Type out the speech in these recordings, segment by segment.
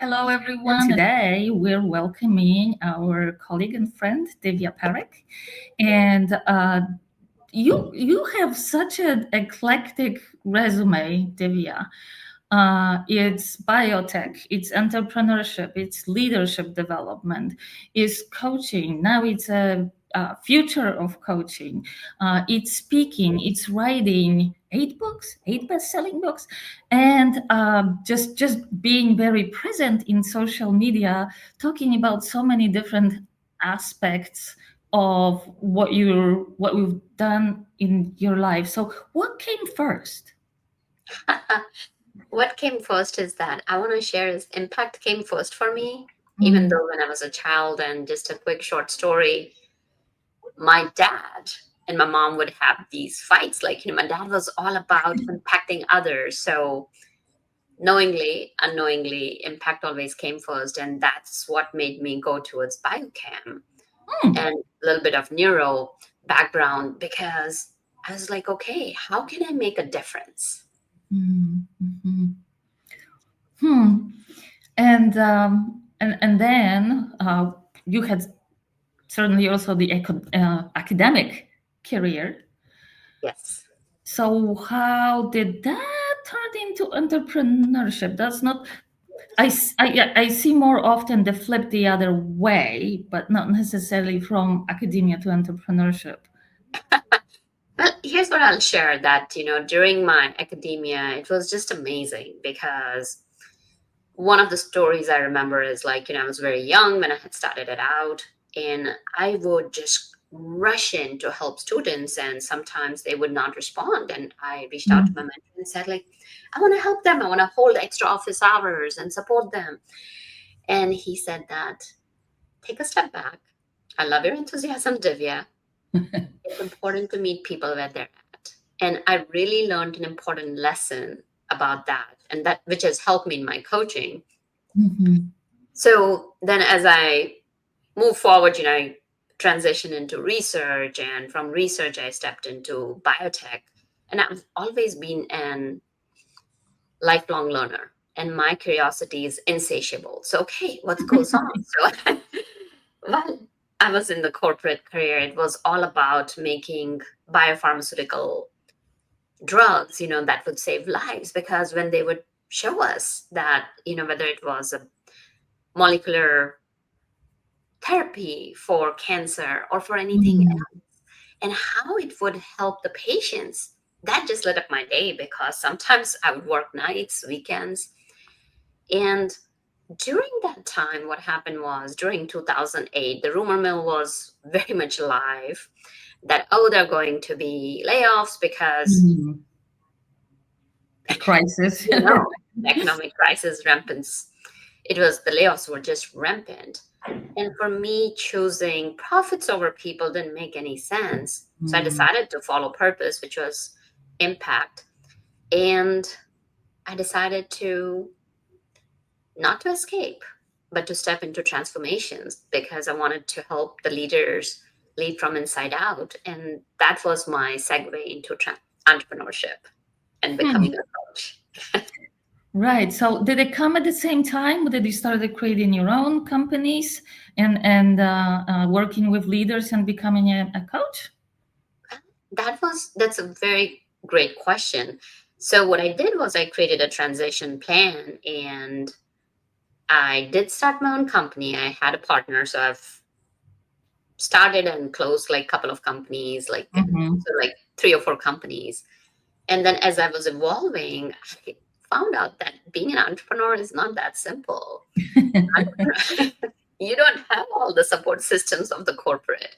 Hello, everyone. Today, we're welcoming our colleague and friend, Divya Parekh. And you have such an eclectic resume, Divya. It's biotech, it's entrepreneurship, it's leadership development, it's coaching. Now it's a future of coaching. It's speaking, it's writing 8 books, 8 best-selling books, and just being very present in social media, talking about so many different aspects of what you've done in your life. So, what came first? What came first is that I want to share is impact came first for me, even though when I was a child. And just a quick short story, my dad and my mom would have these fights. My dad was all about impacting others. So unknowingly, impact always came first. And that's what made me go towards biochem and a little bit of neuro background, because I was like, okay, how can I make a difference? Mm-hmm. Hmm. And then you had certainly also the academic career. Yes. So how did that turn into entrepreneurship? That's not. I see more often the flip the other way, but not necessarily from academia to entrepreneurship. Well, here's what I'll share that, during my academia, it was just amazing because one of the stories I remember is I was very young when I had started it out, and I would just rush in to help students, and sometimes they would not respond. And I reached out to my mentor and said, I want to help them. I want to hold extra office hours and support them. And he said that, take a step back. I love your enthusiasm, Divya. It's important to meet people where they're at. And I really learned an important lesson about that, and that which has helped me in my coaching. Mm-hmm. So then as I move forward, I transitioned into research, and from research I stepped into biotech. And I've always been an lifelong learner, and my curiosity is insatiable. So okay, what goes on? So while I was in the corporate career, it was all about making biopharmaceutical drugs, that would save lives, because when they would show us that, whether it was a molecular therapy for cancer or for anything else, and how it would help the patients, that just lit up my day, because sometimes I would work nights, weekends. And during that time, what happened was, during 2008, the rumor mill was very much alive that, oh, there are going to be layoffs because, Mm-hmm. Crisis. economic crisis rampant. The layoffs were just rampant. And for me, choosing profits over people didn't make any sense. So I decided to follow purpose, which was impact. And I decided to not to escape, but to step into transformations, because I wanted to help the leaders lead from inside out. And that was my segue into entrepreneurship and becoming a coach. Right. So did it come at the same time? Did you started creating your own companies and working with leaders and becoming a coach? That's a very great question. So what I did was I created a transition plan, and I did start my own company. I had a partner, so I've started and closed a couple of companies, Mm-hmm. so 3 or 4 companies. And then as I was evolving, I found out that being an entrepreneur is not that simple. You don't have all the support systems of the corporate.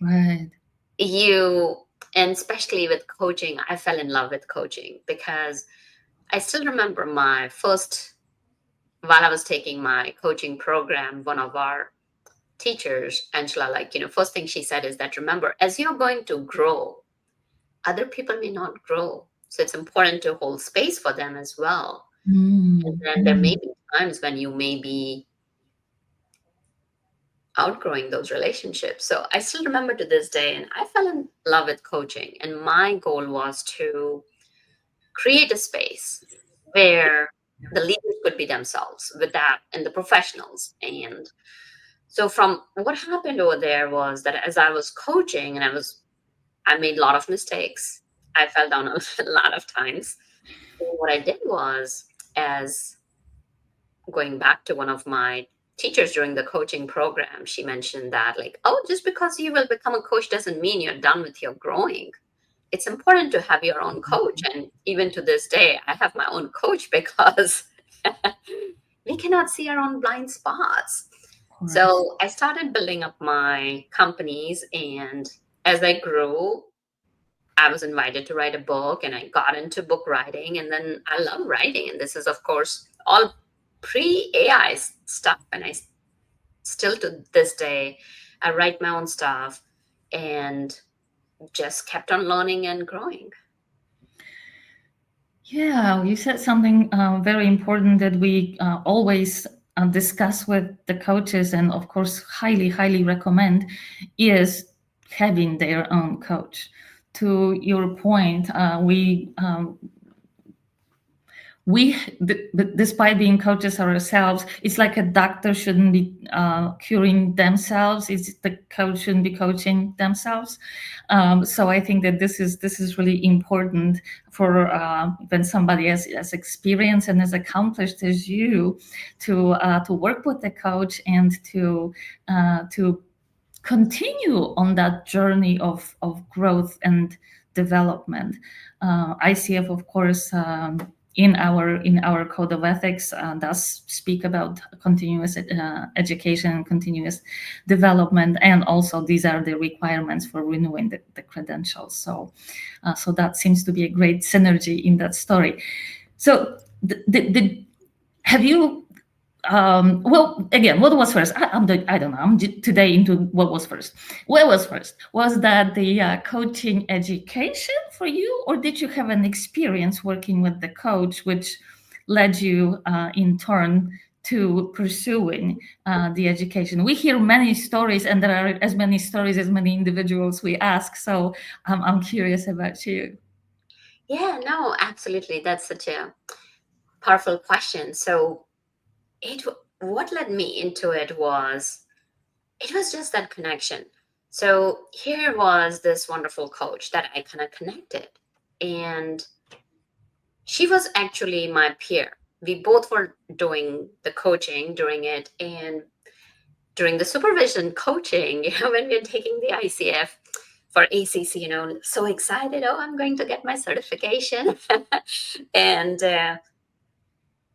Right. You and especially with coaching, I fell in love with coaching, because I still remember my first while I was taking my coaching program, one of our teachers, Angela, first thing she said is that, remember, as you're going to grow, other people may not grow. So it's important to hold space for them as well. And then there may be times when you may be outgrowing those relationships. So I still remember to this day, and I fell in love with coaching. And my goal was to create a space where The leaders could be themselves with that, and the professionals. And so from what happened over there was that as I was coaching and I made a lot of mistakes. I fell down a lot of times. So what I did was, as going back to one of my teachers during the coaching program, she mentioned that, like, oh, just because you will become a coach doesn't mean you're done with your growing. It's important to have your own coach. And even to this day, I have my own coach because we cannot see our own blind spots. Of course. So I started building up my companies, and as I grew, I was invited to write a book and I got into book writing. And then I love writing. And this is, of course, all pre AI stuff. And still to this day, I write my own stuff and just kept on learning and growing. Yeah, you said something very important that we always discuss with the coaches, and of course, highly, highly recommend is having their own coach. To your point, but despite being coaches ourselves, it's like a doctor shouldn't be curing themselves. It's the coach shouldn't be coaching themselves. So I think that this is really important for when somebody as experienced and as accomplished as you to work with the coach and to continue on that journey of growth and development. ICF, of course, in our code of ethics does speak about continuous education and continuous development, and also these are the requirements for renewing the credentials. So that seems to be a great synergy in that story. So have you well, again, what was first? I don't know. Today into what was first. What was first? Was that the coaching education for you, or did you have an experience working with the coach, which led you in turn to pursuing the education? We hear many stories, and there are as many stories as many individuals we ask. So I'm curious about you. Yeah, no, absolutely. That's such a powerful question. So it what led me into it was just that connection. So here was this wonderful coach that I kind of connected, and she was actually my peer. We both were doing the coaching during it, and during the supervision coaching, when we were taking the ICF for ACC, so excited. Oh, I'm going to get my certification. And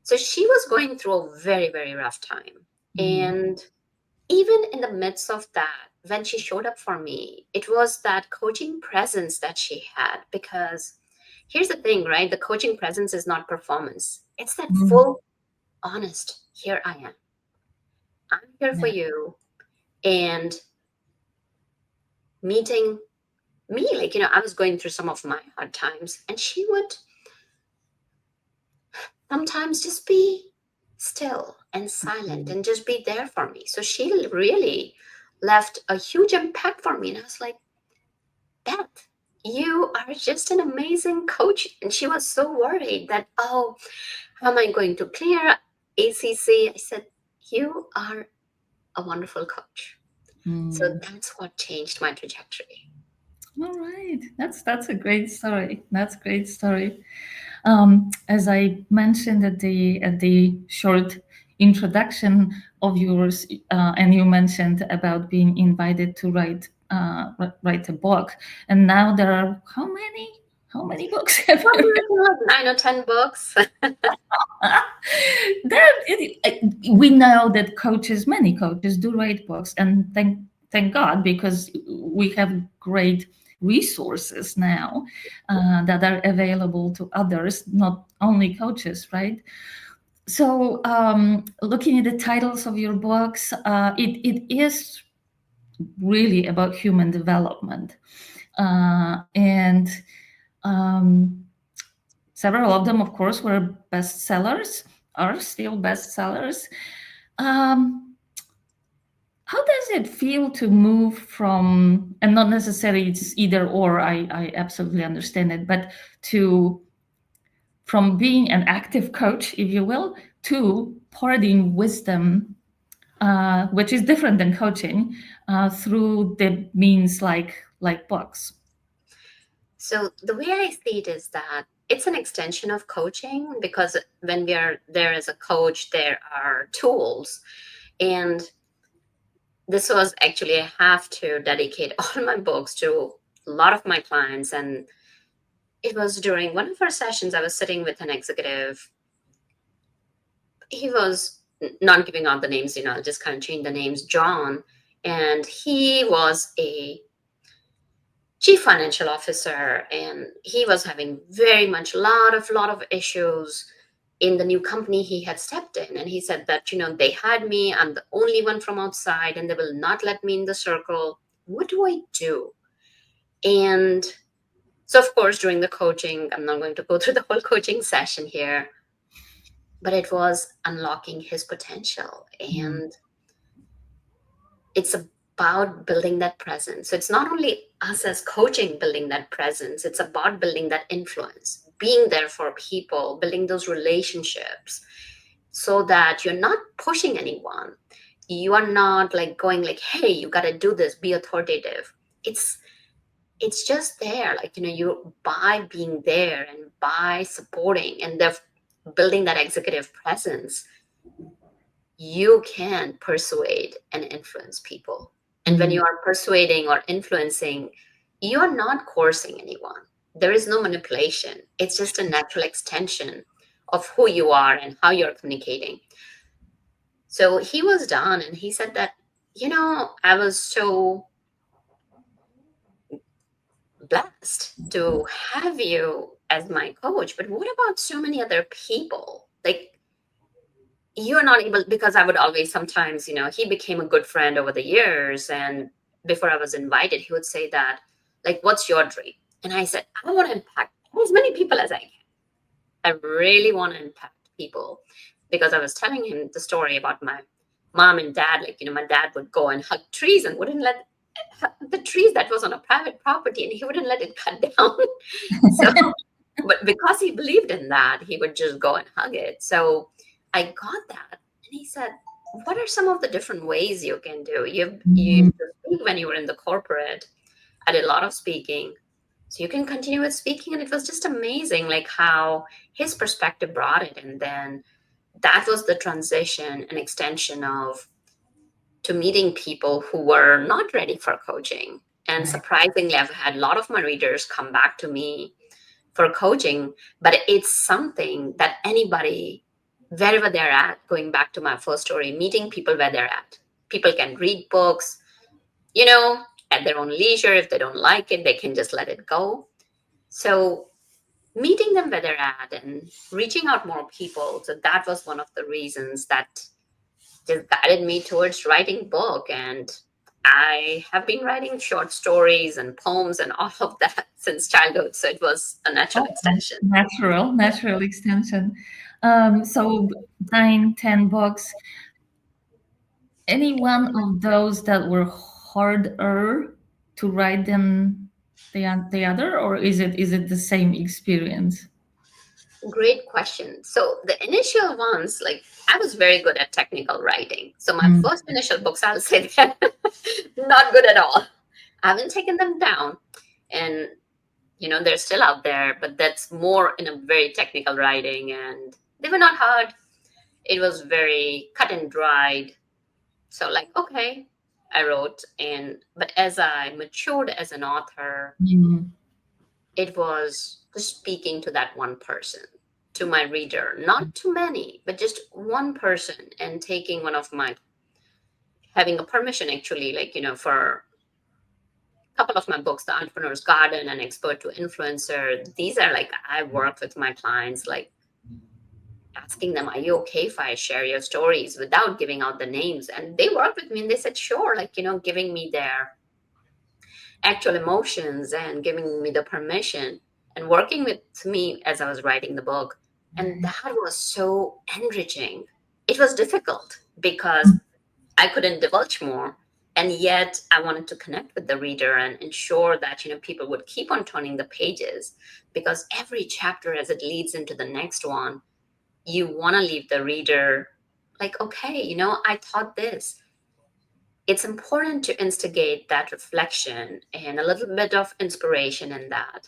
so she was going through a very, very rough time. Mm, And even in the midst of that, when she showed up for me, it was that coaching presence that she had. Because here's the thing, right? The coaching presence is not performance, it's that mm, full, honest, here I am. I'm here for yeah. you. And meeting me, like, I was going through some of my hard times, and she would sometimes just be still and silent Mm, and just be there for me. So she really left a huge impact for me. And I was like, Beth, you are just an amazing coach. And she was so worried that, oh, how am I going to clear ACC? I said, you are a wonderful coach. So mm. that's what changed my trajectory. All right, that's a great story. That's a great story. As I mentioned at the short introduction of yours, and you mentioned about being invited to write a book, and now there are how many books have Well, you like 9 or 10 books. we know that many coaches do write books, and thank God, because we have great resources now that are available to others, not only coaches, right? So, looking at the titles of your books, it is really about human development, and um, several of them, of course, were bestsellers, are still bestsellers. Um, how does it feel to move from, and not necessarily it's either or, I absolutely understand it, but to from being an active coach, if you will, to parting wisdom, which is different than coaching, through the means like books. So the way I see it is that it's an extension of coaching, because when we are there as a coach, there are tools. And this was actually, I have to dedicate all my books to a lot of my clients. And it was during one of our sessions, I was sitting with an executive. He was not giving out the names, I'll just kind of change the names, John. And he was a chief financial officer, and he was having very much lot of issues in the new company he had stepped in. And he said that, they had me, I'm the only one from outside, and they will not let me in the circle. What do I do? And so, of course, during the coaching, I'm not going to go through the whole coaching session here, but it was unlocking his potential. Mm. And it's about building that presence. So it's not only us as coaching building that presence, it's about building that influence, being there for people, building those relationships, so that you're not pushing anyone. You are not like going like, hey, you got to do this, be authoritative. It's just there, like, you, by being there and by supporting and building that executive presence, you can persuade and influence people. And when Mm. you are persuading or influencing, you are not coercing anyone. There is no manipulation. It's just a natural extension of who you are and how you're communicating. So he was done and he said that, I was so blessed to have you as my coach, but what about so many other people? Like, you're not able, because I would always sometimes, he became a good friend over the years. And before I was invited, he would say that, like, what's your dream? And I said, I want to impact as many people as I can. I really want to impact people, because I was telling him the story about my mom and dad. Like, my dad would go and hug trees and wouldn't let the trees that was on a private property, and he wouldn't let it cut down. So, but because he believed in that, he would just go and hug it. So I got that. And he said, what are some of the different ways you can do? You Mm. used to speak when you were in the corporate. I did a lot of speaking. So you can continue with speaking. And it was just amazing, like how his perspective brought it. And then that was the transition and extension of to meeting people who were not ready for coaching. And Right. surprisingly, I've had a lot of my readers come back to me for coaching, but it's something that anybody, wherever they're at, going back to my first story, meeting people where they're at. People can read books, you know, at their own leisure. If they don't like it, they can just let it go. So meeting them where they're at and reaching out more people. So that was one of the reasons that just guided me towards writing book. And I have been writing short stories and poems and all of that since childhood. So it was a natural Oh, extension. natural extension. So 9, 10 books. Any one of those that were harder to write than the other, or is it the same experience? Great question. So the initial ones, like I was very good at technical writing. So my Mm. first initial books, I'll say they're not good at all. I haven't taken them down. And they're still out there, but that's more in a very technical writing. And they were not hard. It was very cut and dried. So like, okay, I wrote. But as I matured as an author, Mm. it was just speaking to that one person, to my reader, not too many, but just one person, and taking one of my, having a permission actually, like, for a couple of my books, The Entrepreneur's Garden and Expert to Influencer. These are like, I work with my clients, like asking them, are you okay if I share your stories without giving out the names? And they worked with me and they said, sure, like, giving me their actual emotions and giving me the permission and working with me as I was writing the book. And that was so enriching. It was difficult because I couldn't divulge more. And yet I wanted to connect with the reader and ensure that people would keep on turning the pages, because every chapter as it leads into the next one, you want to leave the reader like, okay, I thought this. It's important to instigate that reflection and a little bit of inspiration in that.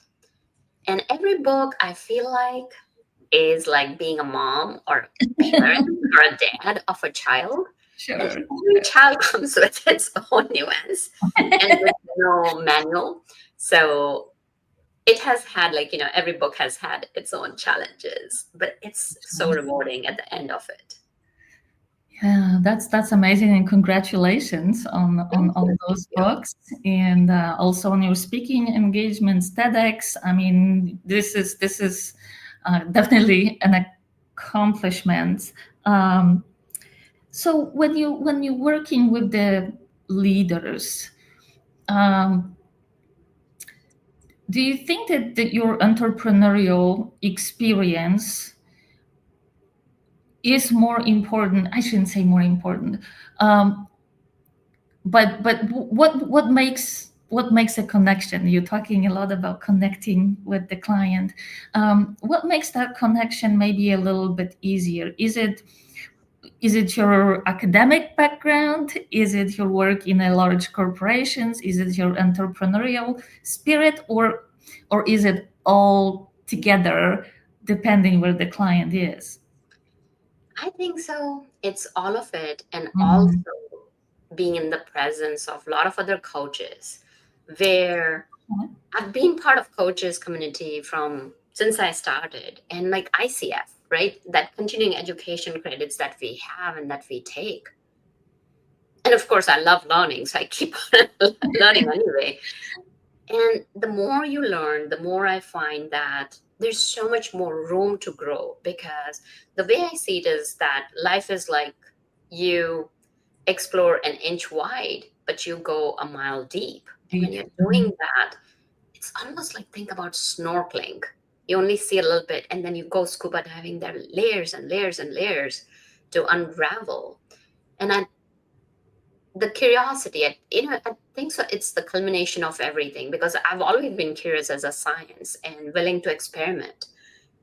And every book, I feel like, is like being a mom or a parent or a dad of a child. And Sure. every child comes with its own nuance and with no manual. So it has had, like, every book has had its own challenges, but it's so rewarding at the end of it. Yeah, that's amazing, and congratulations on Thank all you. Thank those you. books, and also on your speaking engagements, TEDx. I mean, this is definitely an accomplishment. Um, so when you're working with the leaders, um, do you think that your entrepreneurial experience is more important? I shouldn't say more important. Um, but what makes a connection? You're talking a lot about connecting with the client. What makes that connection maybe a little bit easier? Is it your academic background? Is it your work in a large corporations? Is it your entrepreneurial spirit, or is it all together, depending where the client is? I think so. It's all of it. And also Mhm. being in the presence of a lot of other coaches, where I've been part of coaches community from since I started, and like ICF, right? That continuing education credits that we have and that we take. And of course, I love learning, so I keep on learning anyway. And the more you learn, the more I find that there's so much more room to grow, because the way I see it is that life is like you explore an inch wide, but you go a mile deep. And when Deep. you're Mhm. doing that, it's almost like, think about snorkeling. You only see a little bit, and then you go scuba diving. There are layers and layers and layers to unravel. And the curiosity, I think so. It's the culmination of everything, because I've always been curious as a science and willing to experiment,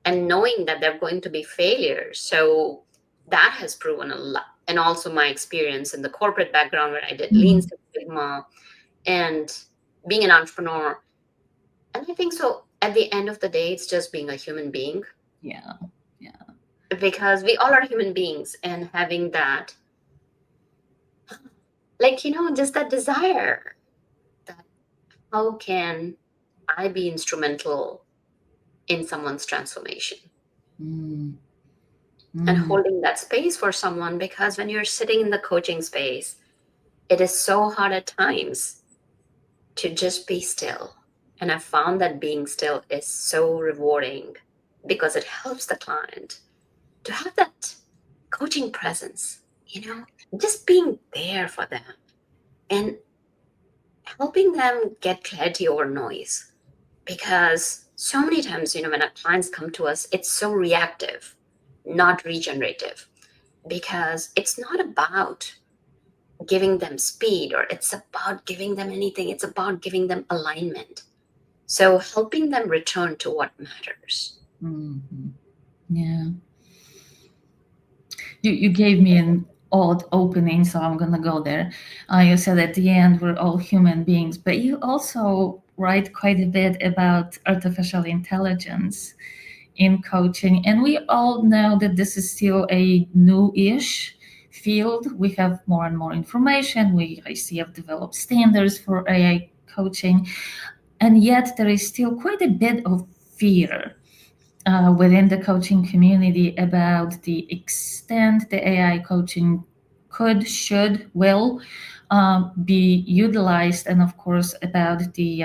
and knowing that there are going to be failures. So that has proven a lot. And also my experience in the corporate background, where I did Lean Mhm. Six Sigma and being an entrepreneur. And I think so, at the end of the day, it's just being a human being, Yeah. Yeah. because we all are human beings, and having that, like, just that desire that, how can I be instrumental in someone's transformation, Mm. and Mm. holding that space for someone. Because when you're sitting in the coaching space, it is so hard at times to just be still. And I found that being still is so rewarding, because it helps the client to have that coaching presence, just being there for them and helping them get clarity over noise. Because so many times, when our clients come to us, it's so reactive, not regenerative, because it's not about giving them speed, or it's about giving them anything. It's about giving them alignment. So helping them return to what matters. Mhm. Yeah. You gave me an odd opening, so I'm gonna go there. You said at the end we're all human beings, but you also write quite a bit about artificial intelligence in coaching, and we all know that this is still a new-ish field. We have more and more information. We ICF developed standards for AI coaching, and yet there is still quite a bit of fear within the coaching community about the extent the AI coaching could, should, will be utilized, and of course about the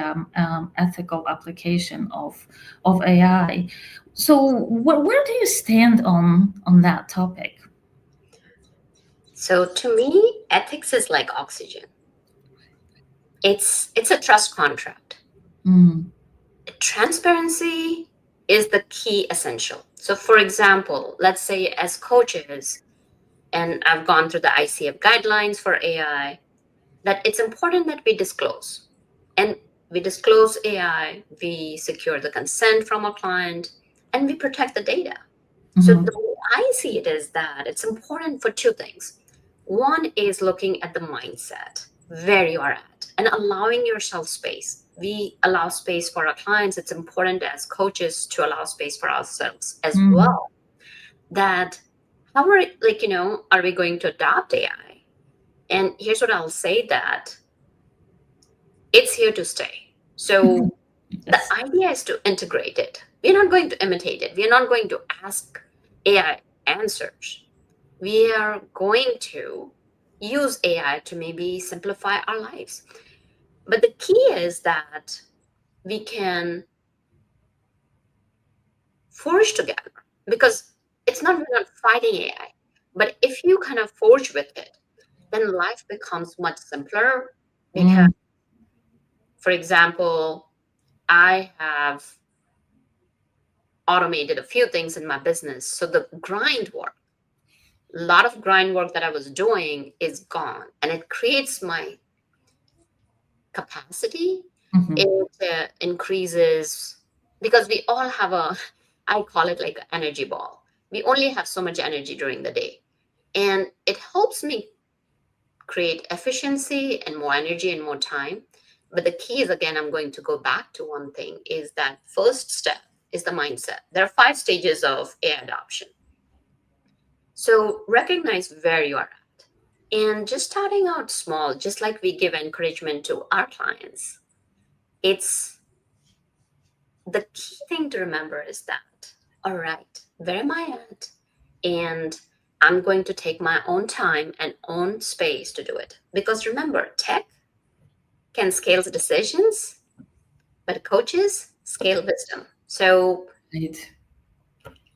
ethical application of AI. So, where do you stand on that topic? So to me, ethics is like oxygen. It's a trust contract. Mm, Transparency is the key essential. So for example, let's say as coaches, and I've gone through the ICF guidelines for AI, that it's important that we disclose. And we disclose AI, we secure the consent from our client, and we protect the data. So the Mhm. way I see it is that it's important for two things. One is looking at the mindset, where you are at, and allowing yourself space. We allow space for our clients. It's important as coaches to allow space for ourselves as Mhm. well. That how are like, are we going to adopt AI? And here's what I'll say, that it's here to stay. So the Yes. idea is to integrate it. We're not going to imitate it. We're not going to ask AI answers. We are going to use AI to maybe simplify our lives. But the key is that we can forge together, because it's not, we're not fighting AI. But if you kind of forge with it, then life becomes much simpler. Because, Mm. for example, I have automated a few things in my business. So the grind work, a lot of grind work that I was doing is gone. And it creates my capacity. It Mhm. increases, because we all have a, I call it like an energy ball. We only have so much energy during the day. And it helps me create efficiency and more energy and more time. But the key is, again, I'm going to go back to one thing, is that first step is the mindset. There are 5 stages of AI adoption. So recognize where you are at. And just starting out small, just like we give encouragement to our clients, it's the key thing to remember is that, all right, where am I at? And I'm going to take my own time and own space to do it. Because remember, tech can scale decisions, but coaches scale wisdom. So Right.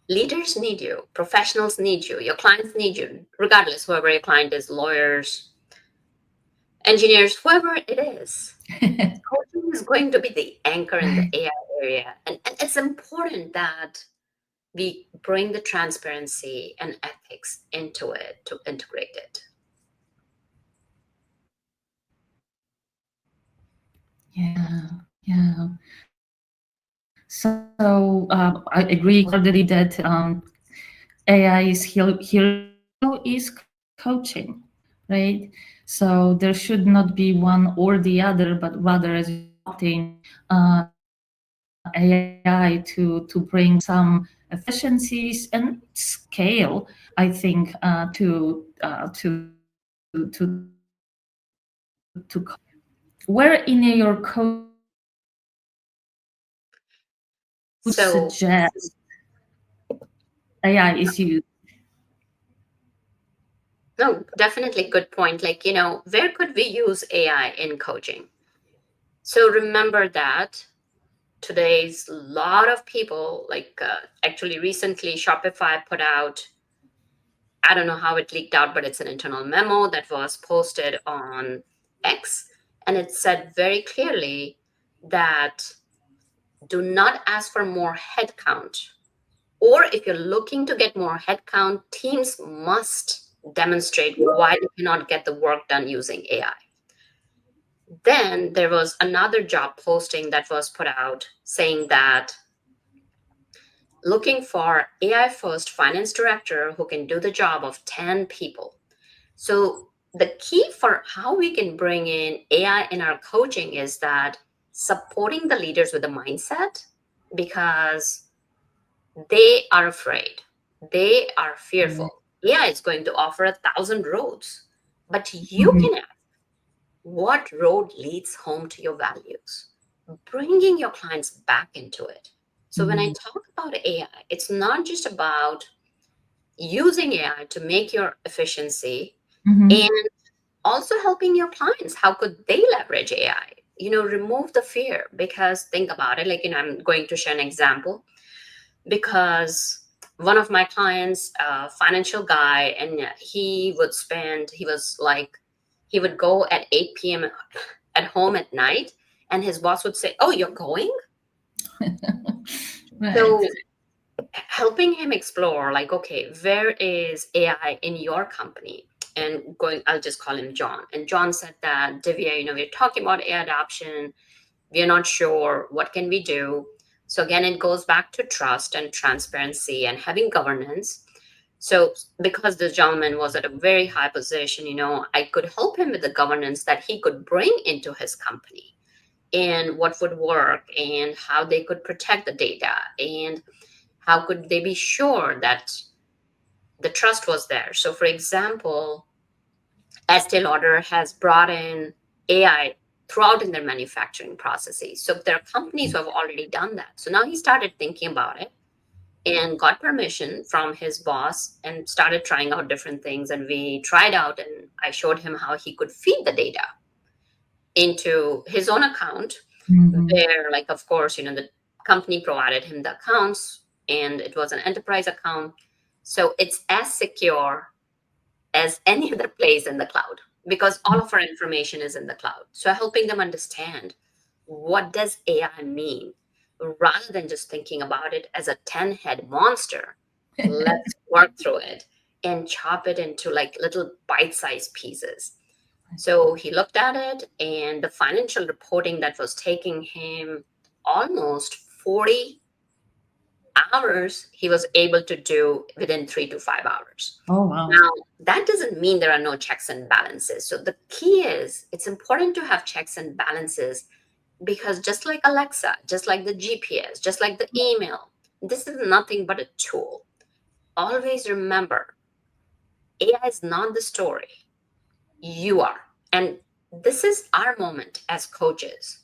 leaders need you, professionals need you, your clients need you, regardless, whoever your client is, lawyers, engineers, whoever it is. Coaching is going to be the anchor in the Right. AI area. And it's important that we bring the transparency and ethics into it to integrate it. Yeah. Yeah. So I agree wholeheartedly that AI is here, so is coaching, right? So there should not be one or the other, but rather, as you said, adopting AI to bring some efficiencies and scale. I think to where in your coaching would you So, suggest AI is used? no, definitely good point. Like, where could we use AI in coaching? So remember that today's lot of people, like actually recently Shopify put out, I don't know how it leaked out, but it's an internal memo that was posted on X. And it said very clearly that do not ask for more headcount. Or if you're looking to get more headcount, teams must demonstrate why they cannot get the work done using AI. Then there was another job posting that was put out saying that looking for AI first finance director who can do the job of 10 people. So the key for how we can bring in AI in our coaching is that supporting the leaders with the mindset, because they are afraid. They are Right. fearful. AI is going to offer 1,000 roads, but you Mhm. can ask what road leads home to your values, bringing your clients back into it. So when I Mm. talk about AI, it's not just about using AI to make your efficiency, and Mhm. also helping your clients. How could they leverage AI? Remove the fear, because think about it. Like, I'm going to share an example, because one of my clients, a financial guy, and he was like, he would go at 8 p.m. at home at night, and his boss would say, "Oh, you're going?" Right. So helping him explore, like, okay, where is AI in your company? and going, I'll just call him John. And John said that, Divya, we're talking about AI adoption. We're not sure what can we do. So again, it goes back to trust and transparency and having governance. So because this gentleman was at a very high position, I could help him with the governance that he could bring into his company, and what would work, and how they could protect the data, and how could they be sure that the trust was there. So for example, Estee Lauder has brought in AI throughout in their manufacturing processes. So there are companies who have already done that. So now he started thinking about it and got permission from his boss and started trying out different things. And we tried out, and I showed him how he could feed the data into his own account, Mhm. where, like, of course, the company provided him the accounts, and it was an enterprise account. So it's as secure as any other place in the cloud, because all of our information is in the cloud. So helping them understand, what does AI mean, rather than just thinking about it as a 10-head monster. Let's work through it and chop it into like little bite-sized pieces. So he looked at it, and the financial reporting that was taking him almost 40 hours, he was able to do within 3 to 5 hours. Oh, wow. Now, that doesn't mean there are no checks and balances. So the key is, it's important to have checks and balances, because just like Alexa, just like the GPS, just like the email, this is nothing but a tool. Always remember, AI is not the story. You are. And this is our moment as coaches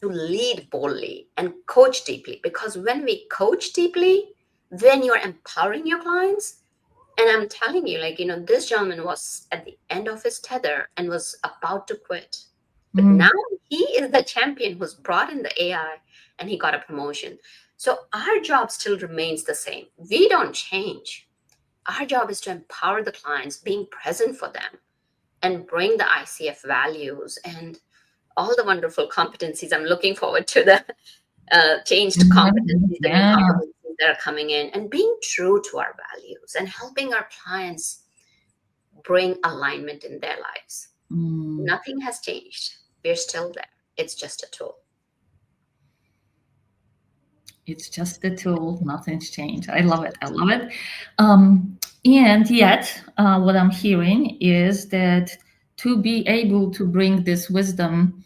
to lead boldly and coach deeply. Because when we coach deeply, when you're empowering your clients, and I'm telling you, like, this gentleman was at the end of his tether and was about to quit. But Mm. now he is the champion who's brought in the AI, and he got a promotion. So our job still remains the same. We don't change. Our job is to empower the clients, being present for them, and bring the ICF values and all the wonderful competencies. I'm looking forward to the changed Mhm. competencies, the new Yeah. competencies that are coming in, and being true to our values and helping our clients bring alignment in their lives. Mm. Nothing has changed. We're still there. It's just a tool. It's just a tool. Nothing's changed. I love it. I love it. And yet, what I'm hearing is that to be able to bring this wisdom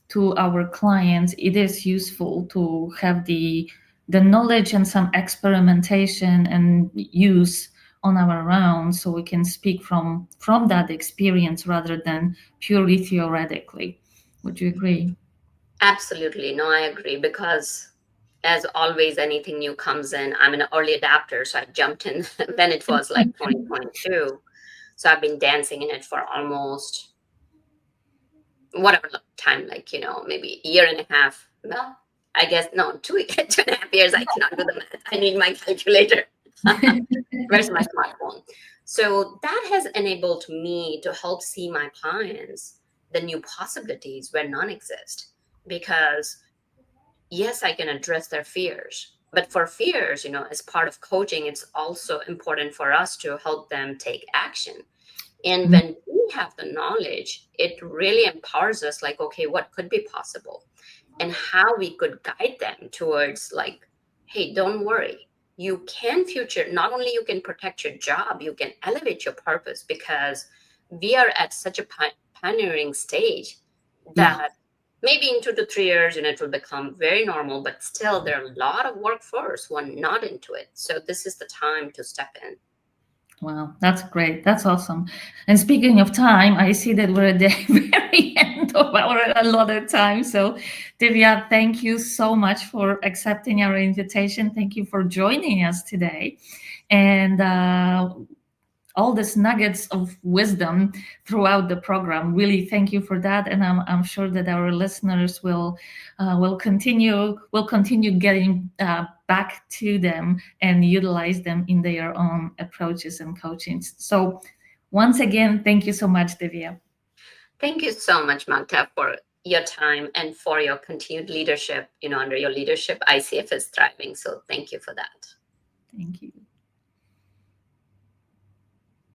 to our clients, it is useful to have the knowledge and some experimentation and use on our own, so we can speak from that experience rather than purely theoretically. Would you agree? Absolutely. No, I agree. Because as always, anything new comes in. I'm an early adapter, so I jumped in when it was like 2022. So I've been dancing in it for almost whatever time, like, maybe a year and a half. Well, I guess no, 2.5 years. I cannot do the math. I need my calculator. Where's my smartphone? So that has enabled me to help see my clients the new possibilities where none exist. Because yes, I can address their fears. But for fears, as part of coaching, it's also important for us to help them take action. And when we have the knowledge, it really empowers us, like, okay, what could be possible? And how we could guide them towards, like, hey, don't worry. You can future, not only you can protect your job, you can elevate your purpose, because we are at such a pioneering stage Yeah. that maybe in 2 to 3 years, it will become very normal, but still there are a lot of workforce who are not into it. So this is the time to step in. Wow, that's great. That's awesome. And speaking of time, I see that we're at the very end of our allotted time. So, Divya, thank you so much for accepting our invitation. Thank you for joining us today. And all these nuggets of wisdom throughout the program. Really, thank you for that, and I'm sure that our listeners will continue getting back to them and utilize them in their own approaches and coachings. So, once again, thank you so much, Divya. Thank you so much, Magda, for your time and for your continued leadership. Under your leadership, ICF is thriving. So thank you for that. Thank you.